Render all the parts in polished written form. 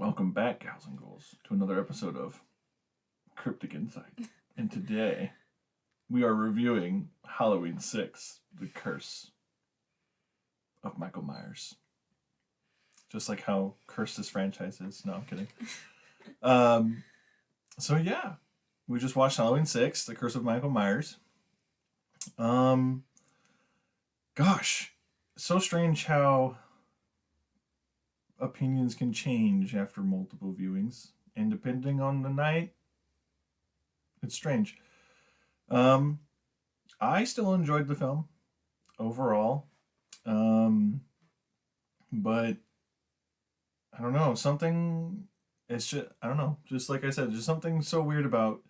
Welcome back, Gals and Ghouls, to another episode of Cryptic Insight. And today, we are reviewing Halloween 6, The Curse of Michael Myers. Just like how cursed this franchise is. No, I'm kidding. So yeah, we just watched Halloween 6, The Curse of Michael Myers. Gosh, so strange how opinions can change after multiple viewings, and depending on the night, it's strange. I still enjoyed the film overall, but I don't know, I don't know, just like I said, just something so weird about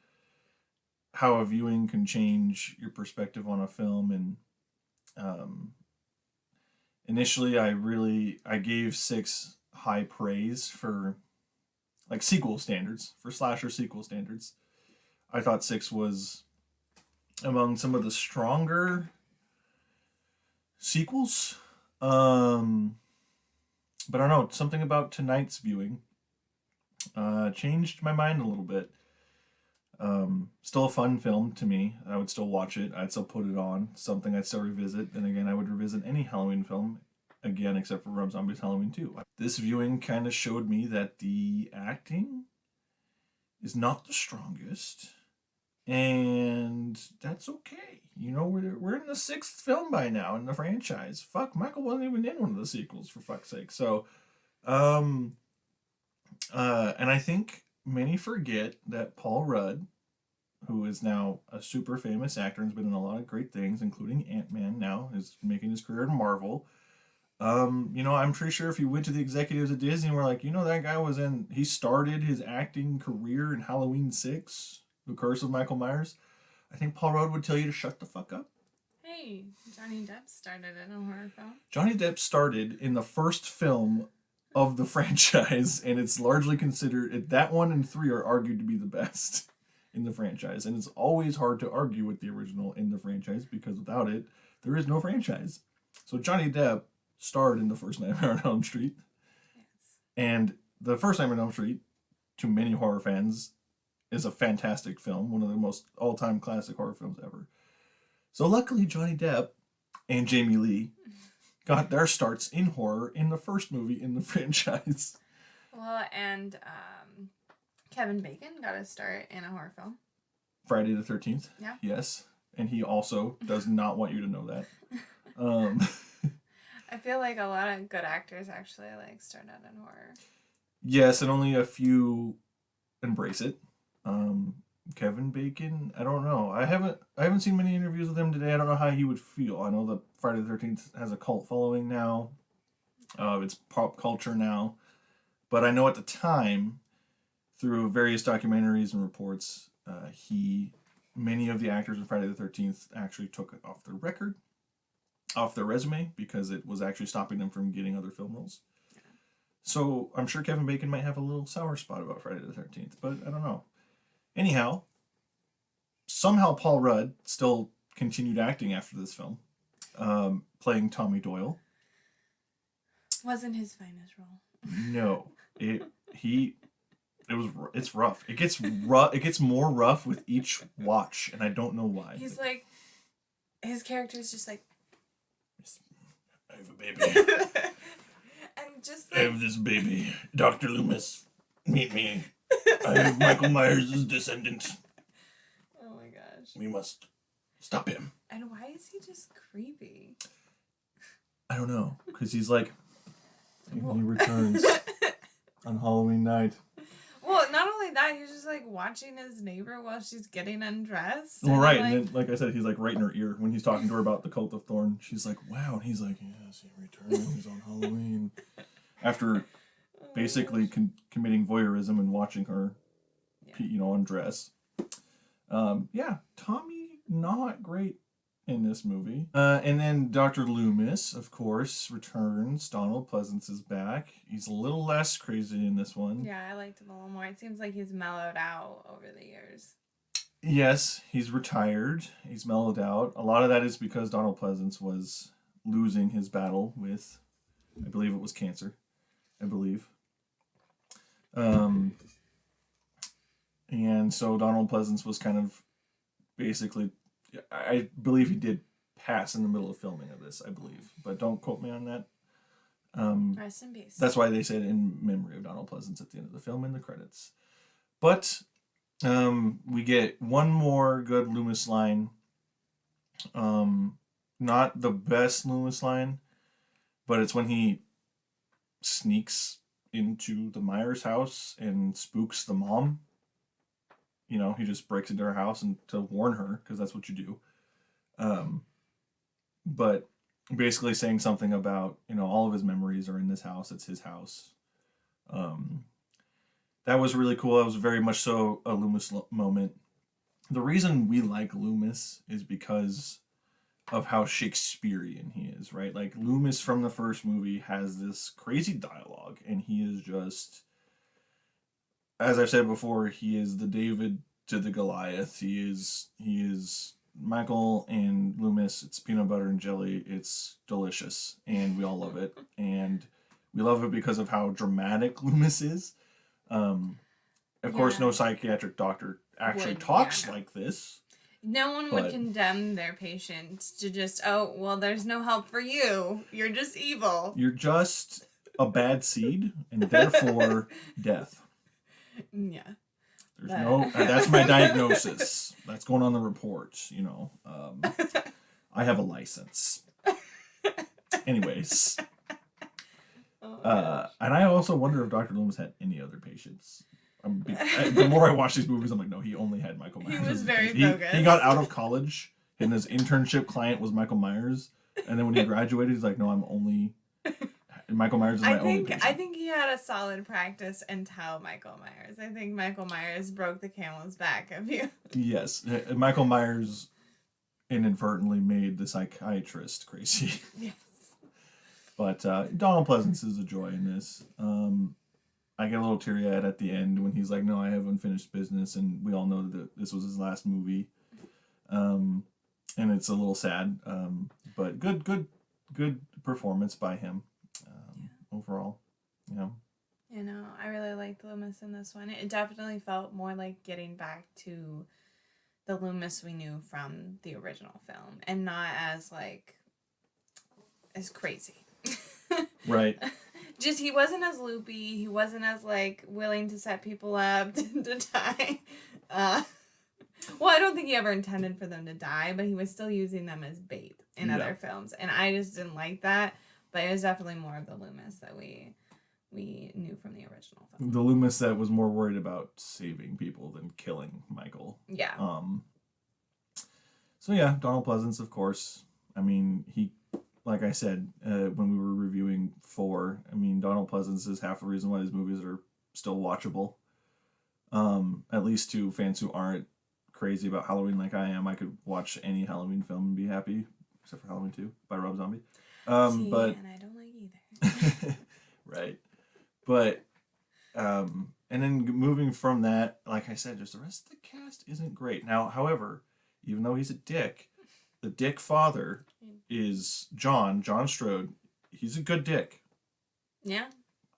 how a viewing can change your perspective on a film. And initially I gave 6 high praise for like sequel standards, for slasher sequel standards. I thought 6 was among some of the stronger sequels. But I don't know, something about tonight's viewing changed my mind a little bit. Still a fun film to me. I would still watch it. I'd still put it on. Something I'd still revisit. And again, I would revisit any Halloween film again, except for Rob Zombie's Halloween 2. This viewing kind of showed me that the acting is not the strongest, and that's okay. You know, we're in the 6th film by now in the franchise. Fuck, Michael wasn't even in one of the sequels, for fuck's sake. So, and I think many forget that Paul Rudd, who is now a super famous actor and has been in a lot of great things, including Ant-Man now, is making his career in Marvel. I'm pretty sure if you went to the executives at Disney and were like, that guy he started his acting career in Halloween 6, The Curse of Michael Myers, I think Paul Rudd would tell you to shut the fuck up. Hey, Johnny Depp started in a horror film. Johnny Depp started in the first film of the franchise, and it's largely considered, that 1 and 3 are argued to be the best in the franchise. And it's always hard to argue with the original in the franchise, because without it, there is no franchise. So Johnny Depp starred in the first Nightmare on Elm Street. Yes. And the first Nightmare on Elm Street, to many horror fans, is a fantastic film. One of the most all-time classic horror films ever. So luckily, Johnny Depp and Jamie Lee got their starts in horror in the first movie in the franchise. Well, and Kevin Bacon got a start in a horror film. Friday the 13th. Yeah. Yes. And he also does not want you to know that. I feel like a lot of good actors actually start out in horror. Yes, and only a few embrace it. Kevin Bacon, I don't know. I haven't seen many interviews with him today. I don't know how he would feel. I know that Friday the 13th has a cult following now. It's pop culture now. But I know at the time, through various documentaries and reports, many of the actors in Friday the 13th actually took it off their resume, because it was actually stopping them from getting other film roles. Yeah. So I'm sure Kevin Bacon might have a little sour spot about Friday the 13th, but I don't know. Anyhow, somehow Paul Rudd still continued acting after this film, playing Tommy Doyle. Wasn't his finest role. No, it's rough. It gets rough. It gets more rough with each watch, and I don't know why. He's like, his character's just like, I have a baby. And just I have this baby. Dr. Loomis, meet me. I am Michael Myers' descendant. Oh my gosh. We must stop him. And why is he just creepy? I don't know. Because he's like, he returns on Halloween night. Well, not only that, he's just watching his neighbor while she's getting undressed. Well, right. And then, like I said, he's right in her ear when he's talking to her about the Cult of Thorn. She's like, wow. And he's like, yes, he returns on Halloween. After basically committing voyeurism and watching her, undress. Tommy, not great in this movie. And then Dr. Loomis, of course, returns. Donald Pleasance is back. He's a little less crazy in this one. Yeah, I liked him a little more. It seems like he's mellowed out over the years. Yes, he's retired. He's mellowed out. A lot of that is because Donald Pleasance was losing his battle with, I believe it was cancer. Um, and so Donald Pleasance was kind of basically, I believe he did pass in the middle of filming of this, I believe, but don't quote me on that. Rest in peace. That's why they said in memory of Donald Pleasance at the end of the film in the credits. But we get one more good Loomis line. Not the best Loomis line, but it's when he sneaks into the Myers house and spooks the mom. You know, he just breaks into her house and to warn her, because that's what you do. But basically saying something about, you know, all of his memories are in this house. It's his house. That was really cool. That was very much so a Loomis moment. The reason we like Loomis is because of how Shakespearean he is, right? Like Loomis from the first movie has this crazy dialogue, and he is just, as I've said before, he is the David to the Goliath. He is Michael and Loomis. It's peanut butter and jelly. It's delicious, and we all love it. And we love it because of how dramatic Loomis is. Of course, no psychiatric doctor actually talks like this. No one would condemn their patients to just, oh, well, there's no help for you. You're just evil. You're just a bad seed, and therefore death. Yeah. There's no. That's my diagnosis. That's going on the report. You know, I have a license. Anyways, and I also wonder if Dr. Loomis had any other patients. The more I watch these movies, I'm like, no, he only had Michael Myers. He was very focused. He got out of college, and his internship client was Michael Myers. And then when he graduated, he's like, no, I'm only... Michael Myers is my only patient. I think he had a solid practice until Michael Myers. I think Michael Myers broke the camel's back of you. Yes. Michael Myers inadvertently made the psychiatrist crazy. Yes. But Donald Pleasance is a joy in this. I get a little teary-eyed at the end when he's like, no, I have unfinished business, and we all know that this was his last movie. And it's a little sad, but good performance by him overall. Yeah. You know, I really liked Loomis in this one. It definitely felt more like getting back to the Loomis we knew from the original film, and not as crazy. Right. Just he wasn't as loopy. He wasn't as willing to set people up to die. Well, I don't think he ever intended for them to die, but he was still using them as bait in other films, and I just didn't like that. But it was definitely more of the Loomis that we knew from the original film. The Loomis that was more worried about saving people than killing Michael. Yeah. So yeah, Donald Pleasance, of course. I mean, he, like I said, when we were reviewing 4, I mean, Donald Pleasance is half the reason why these movies are still watchable. At least to fans who aren't crazy about Halloween like I am. I could watch any Halloween film and be happy, except for Halloween 2 by Rob Zombie. But and I don't like either. Right. But and then moving from that, like I said, just the rest of the cast isn't great. Now, however, even though he's a dick, the dick father is John Strode. He's a good dick. Yeah.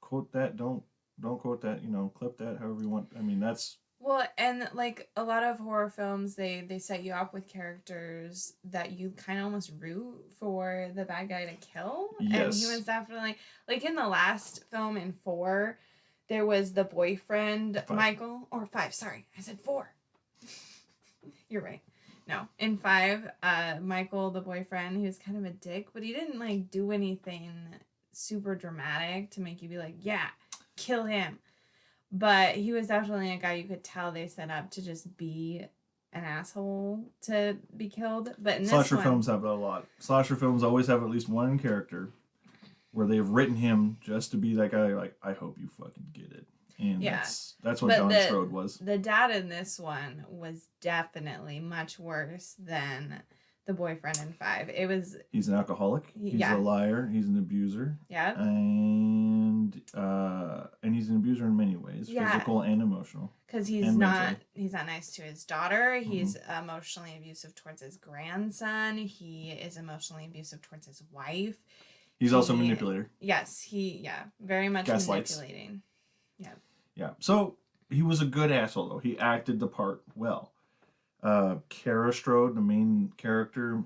Quote that, don't quote that, clip that however you want. I mean, that's... Well, and a lot of horror films, they set you up with characters that you kind of almost root for the bad guy to kill. Yes. And he was definitely, in the last film in 4, there was the boyfriend, 5. Michael, or 5, sorry, I said 4. You're right. No, in 5, Michael, the boyfriend, he was kind of a dick, but he didn't, do anything super dramatic to make you be like, yeah, kill him. But he was definitely a guy you could tell they set up to just be an asshole to be killed. But in Slasher films have that a lot. Slasher films always have at least one character where they've written him just to be that guy, like, I hope you fucking get it. And that's what John Strode was. The dad in this one was definitely much worse than the boyfriend in 5. It was... He's an alcoholic. He's a liar. He's an abuser. Yeah. And he's an abuser in many ways, physical and emotional. Because he's not nice to his daughter. He's emotionally abusive towards his grandson. He is emotionally abusive towards his wife. He's also a manipulator. Yes, very much manipulating. Yeah. Yeah. So he was a good asshole though. He acted the part well. Kara Strode, the main character,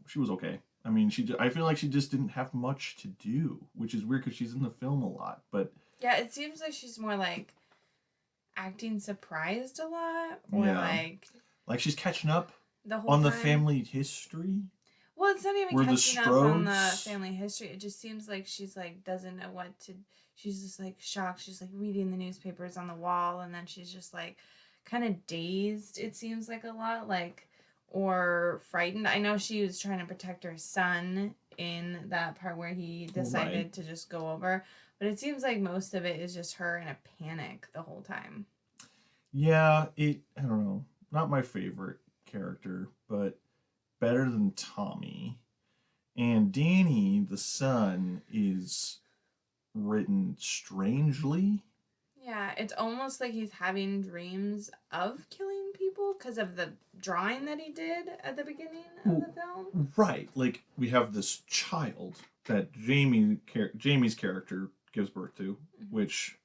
she was okay. I mean, I feel like she just didn't have much to do, which is weird because she's in the film a lot. But Yeah, it seems like she's more like acting surprised a lot, or yeah, like she's catching up the whole on the time. family history. Well, it's not even Were the catching up on the Strodes? family history. It just seems like she's like doesn't know what to. She's just like shocked. She's like reading the newspapers on the wall, and then she's just like kind of dazed. It seems like a lot like or frightened. I know she was trying to protect her son in that part where he decided Right. to just go over, but it seems like most of it is just her in a panic the whole time. Yeah, I don't know. Not my favorite character, but better than Tommy. And Danny, the son, is written strangely. Yeah, it's almost like he's having dreams of killing people because of the drawing that he did at the beginning of the film. Right. Like we have this child that Jamie's character gives birth to, which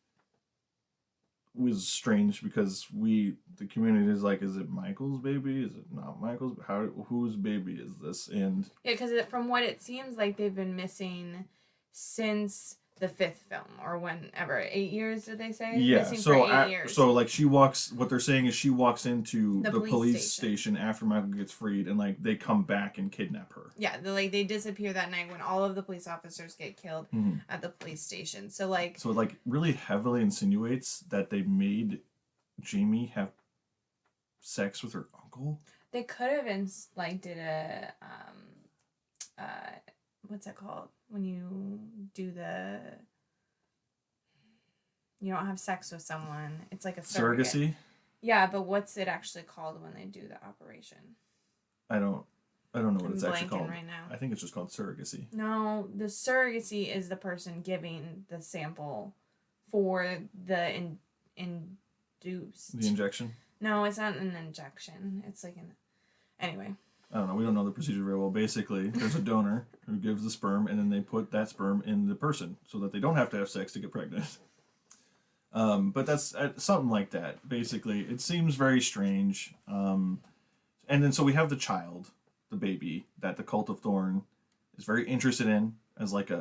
was strange because the community is like, is it Michael's baby? Is it not Michael's? Whose baby is this? And Yeah, because from what it seems like they've been missing since the fifth film or whenever. 8 years, did they say? yeah, Missing for 8 years. so like she walks. What they're saying is she walks into The the police police station. station after Michael gets freed, and like they come back and kidnap her. Yeah, they disappear that night when all of the police officers get killed at the police station. So it like really heavily insinuates that they made Jamie have sex with her uncle. they could have like did a what's that called when you do the you don't have sex with someone, it's like a Surrogacy. Yeah, but what's it actually called when they do the operation? I don't know what I'm it's actually blanking called right now. I think it's just called surrogacy. No, the surrogacy is the person giving the sample for the induced. The injection. No, it's not an injection. It's like an. Anyway. I don't know. We don't know the procedure very well. Basically, there's a donor who gives the sperm, and then they put that sperm in the person so that they don't have to have sex to get pregnant. But that's something like that. Basically, it seems very strange. And then so we have the child, the baby, that the Cult of Thorn is very interested in as like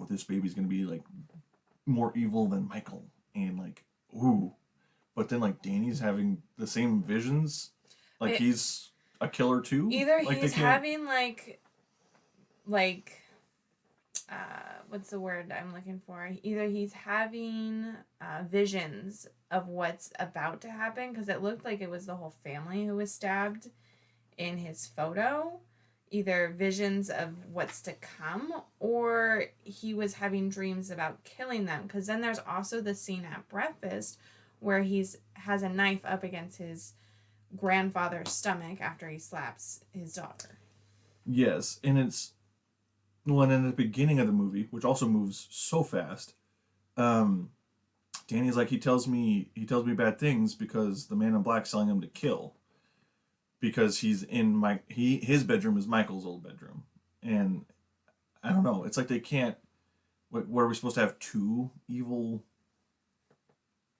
this baby's gonna be like more evil than Michael, and like, ooh. But then like Danny's having the same visions, like he's a killer too. Either like he's having like what's the word I'm looking for? Either he's having visions of what's about to happen, because it looked like it was the whole family who was stabbed in his photo. Either visions of what's to come, or he was having dreams about killing them. Because then there's also the scene at breakfast where has a knife up against his grandfather's stomach after he slaps his daughter. Yes, and it's when in the beginning of the movie, which also moves so fast, Danny's like he tells me bad things because the man in black's telling him to kill. Because he's in his bedroom is Michael's old bedroom. And I don't know, it's like they can't what are we supposed to have two evil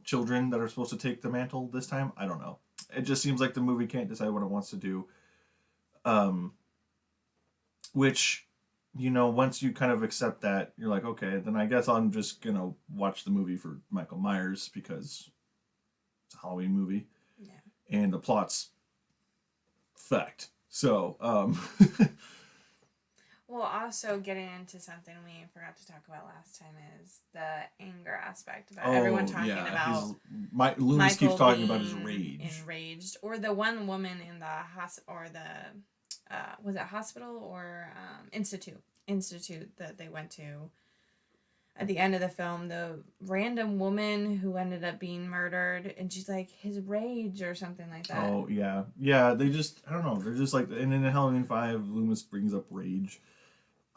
children that are supposed to take the mantle this time? I don't know. It just seems like the movie can't decide what it wants to do. Which, once you kind of accept that, you're like, okay, then I guess I'm just going to watch the movie for Michael Myers because it's a Halloween movie. Yeah. And the plot's fucked. So, Well, also getting into something we forgot to talk about last time is the anger aspect about everyone talking about Loomis keeps talking about his rage. Enraged, or the one woman in the hospital, or the was it hospital or institute that they went to at the end of the film, the random woman who ended up being murdered, and she's like, his rage or something like that. Oh yeah. They just, I don't know. They're just like, and in Halloween 5, Loomis brings up rage.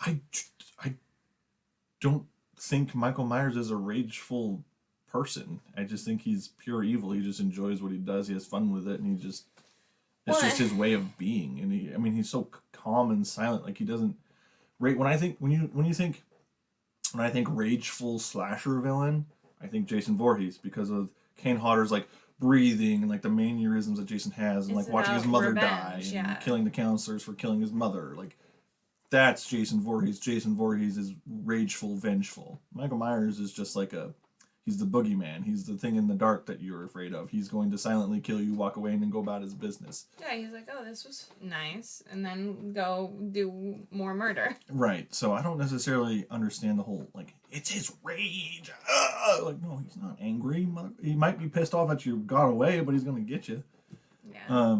I don't think Michael Myers is a rageful person. I just think he's pure evil. He just enjoys what he does. He has fun with it, and it's just his way of being. And he's so calm and silent. Like he doesn't. When I think rageful slasher villain, I think Jason Voorhees, because of Kane Hodder's like breathing and like the mannerisms that Jason has, and It's like watching his about mother revenge, die and yeah. killing the counselors for killing his mother. Like that's Jason Voorhees. Jason Voorhees is rageful, vengeful. Michael Myers is just like he's the boogeyman. He's the thing in the dark that you're afraid of. He's going to silently kill you, walk away, and then go about his business. Yeah, he's like, oh, this was nice, and then go do more murder. Right. So I don't necessarily understand the whole, like, it's his rage. Like, no, he's not angry. He might be pissed off that you got away, but he's going to get you. Yeah.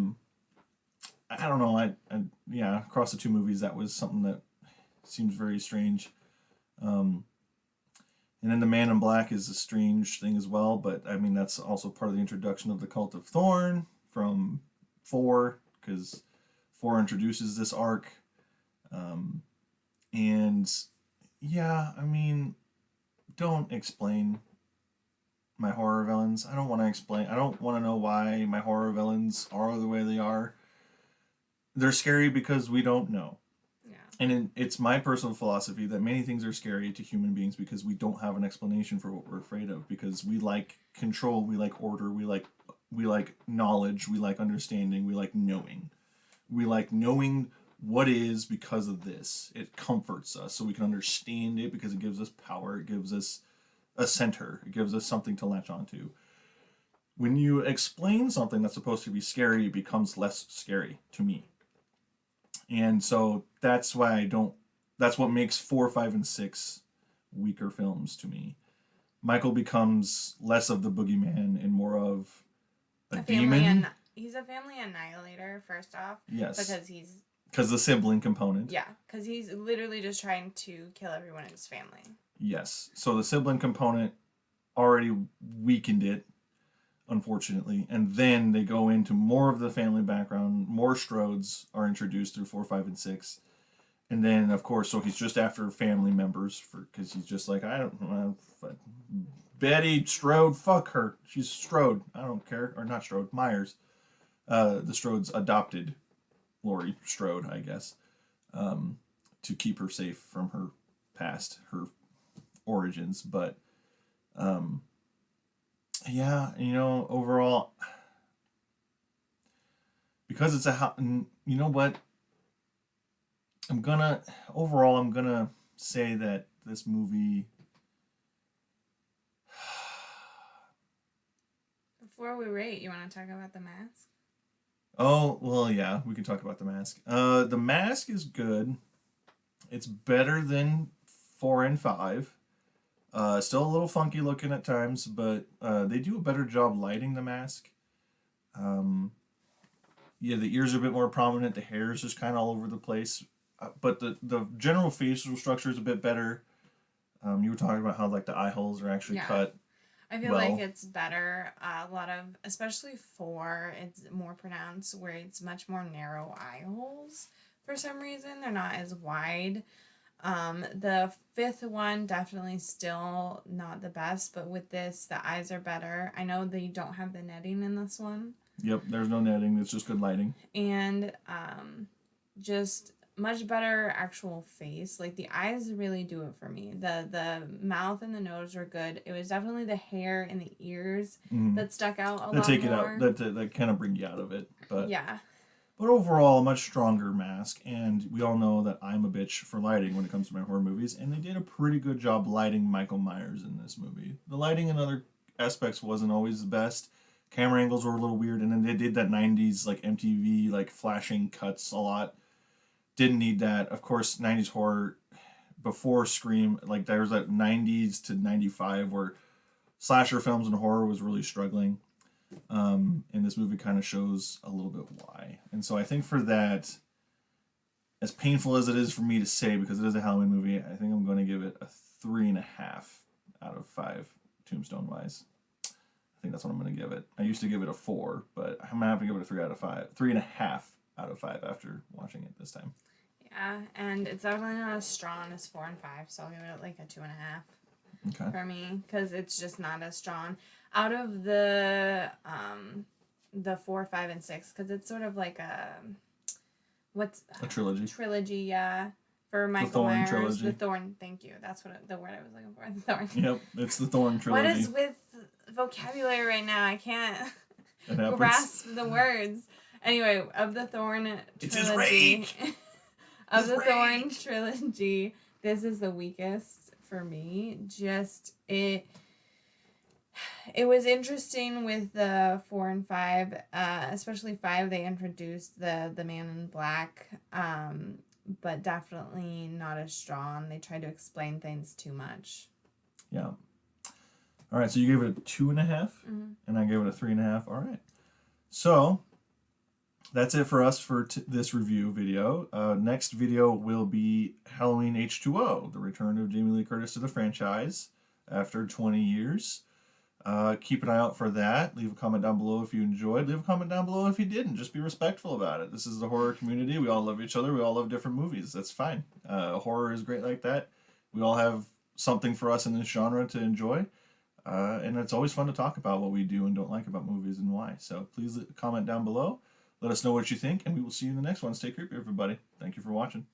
I don't know. Yeah, across the two movies, that was something that seems very strange. And then the Man in Black is a strange thing as well, but I mean that's also part of the introduction of the Cult of Thorn from 4, because 4 introduces this arc. And yeah, I mean, don't explain my horror villains. I don't want to explain. I don't want to know why my horror villains are the way they are. They're scary because we don't know. Yeah. And it's my personal philosophy that many things are scary to human beings because we don't have an explanation for what we're afraid of. Because we like control, we like order, we like knowledge, we like understanding, we like knowing. We like knowing what is because of this. It comforts us so we can understand it because it gives us power. It gives us a center. It gives us something to latch onto. When you explain something that's supposed to be scary, it becomes less scary to me. And so that's why I don't. That's what makes 4, 5, and 6 weaker films to me. Michael becomes less of the boogeyman and more of a demon. He's a family annihilator, first off. Yes. Because the sibling component. Yeah, because he's literally just trying to kill everyone in his family. Yes. So the sibling component already weakened it, unfortunately. And then they go into more of the family background. More Strodes are introduced through 4, 5, and 6. And then, of course, so he's just after family members because he's just like, I don't Betty Strode, fuck her. She's Strode. I don't care. Or not Strode, Myers. The Strodes adopted Laurie Strode, I guess, to keep her safe from her past, her origins. But, yeah, overall, because it's you know what? I'm gonna say that this movie. Before we rate, you want to talk about The Mask? Oh, well, yeah, we can talk about The Mask. The Mask is good. It's better than 4 and 5. Still a little funky looking at times, but they do a better job lighting the mask. Yeah, the ears are a bit more prominent. The hair is just kind of all over the place. But the general facial structure is a bit better. You were talking about how like the eye holes are actually cut. I feel like it's better. A lot of, especially 4, it's more pronounced where it's much more narrow eye holes. For some reason, they're not as wide. The 5th one definitely still not the best, but with this, the eyes are better. I know that you don't have the netting in this one. Yep, there's no netting. It's just good lighting. And just much better actual face. Like the eyes really do it for me. The mouth and the nose were good. It was definitely the hair and the ears that stuck out a lot more. Take it out. That kind of bring you out of it. But yeah. But overall, a much stronger mask, and we all know that I'm a bitch for lighting when it comes to my horror movies, and they did a pretty good job lighting Michael Myers in this movie. The lighting in other aspects wasn't always the best. Camera angles were a little weird, and then they did that 90s like MTV like flashing cuts a lot. Didn't need that. Of course, 90s horror before Scream, like there was that 90s to 95 where slasher films and horror was really struggling. And this movie kind of shows a little bit why. And so I think for that, as painful as it is for me to say, because it is a Halloween movie, I think I'm going to give it a 3.5 out of 5, Tombstone wise. I think that's what I'm going to give it. I used to give it a 4, but I'm going to have to give it a 3 out of 5. 3.5 out of 5 after watching it this time. Yeah, and it's definitely not as strong as 4 and 5, so I'll give it like a 2.5 for me, because it's just not as strong. Out of the 4, 5, and 6, because it's sort of like a trilogy. Yeah, for Michael Thorn Myers. trilogy. The Thorn. Thank you. That's the word I was looking for. The Thorn. Yep, it's the Thorn trilogy. What is with vocabulary right now? I can't It happens. grasp the words. Anyway, of the Thorn It's his trilogy. rage. Of the Thorn trilogy, this is the weakest for me. Just it was interesting with the 4 and 5, especially 5. They introduced the Man in Black, but definitely not as strong. They tried to explain things too much. Yeah. All right, so you gave it a 2.5, and I gave it a 3.5. All right. So that's it for us for this review video. Next video will be Halloween H2O, the return of Jamie Lee Curtis to the franchise after 20 years. Keep an eye out for that. Leave a comment down below if you enjoyed. Leave a comment down below if you didn't. Just be respectful about it. This is the horror community. We all love each other. We all love different movies. That's fine. Horror is great like that. We all have something for us in this genre to enjoy. And it's always fun to talk about what we do and don't like about movies and why. So please comment down below. Let us know what you think, and we will see you in the next one. Stay creepy, everybody. Thank you for watching.